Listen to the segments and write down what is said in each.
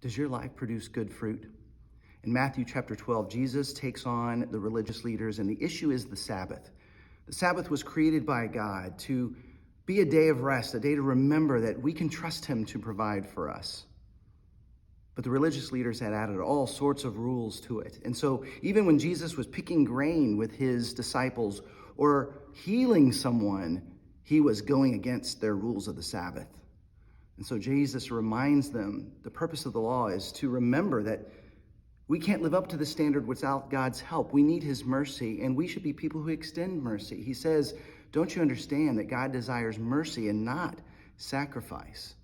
Does your life produce good fruit? In Matthew chapter 12, Jesus takes on the religious leaders, and the issue is the Sabbath. The Sabbath was created by God to be a day of rest, a day to remember that we can trust him to provide for us. But the religious leaders had added all sorts of rules to it. And so even when Jesus was picking grain with his disciples or healing someone, he was going against their rules of the Sabbath. And so Jesus reminds them the purpose of the law is to remember that we can't live up to the standard without God's help. We need his mercy, and we should be people who extend mercy. He says, don't you understand that God desires mercy and not sacrifice,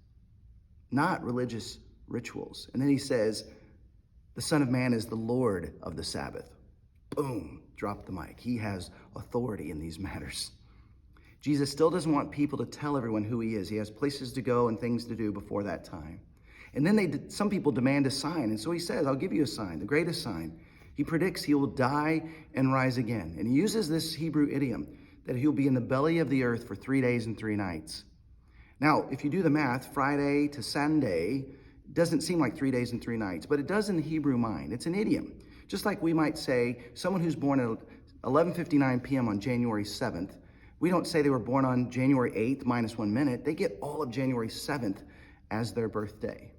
not religious rituals? And then he says, the Son of Man is the Lord of the Sabbath. Boom, drop the mic. He has authority in these matters. Jesus still doesn't want people to tell everyone who he is. He has places to go and things to do before that time. And then some people demand a sign. And so he says, I'll give you a sign, the greatest sign. He predicts he will die and rise again. And he uses this Hebrew idiom that he'll be in the belly of the earth for 3 days and 3 nights. Now, if you do the math, Friday to Sunday doesn't seem like 3 days and 3 nights, but it does in the Hebrew mind. It's an idiom. Just like we might say someone who's born at 11:59 p.m. on January 7th, we don't say they were born on January 8th minus 1 minute. They get all of January 7th as their birthday.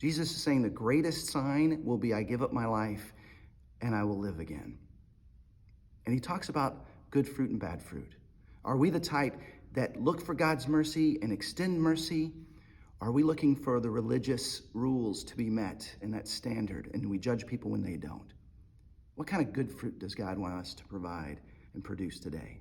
Jesus is saying the greatest sign will be I give up my life and I will live again. And he talks about good fruit and bad fruit. Are we the type that look for God's mercy and extend mercy? Are we looking for the religious rules to be met and that standard, and we judge people when they don't? What kind of good fruit does God want us to provide and produce today?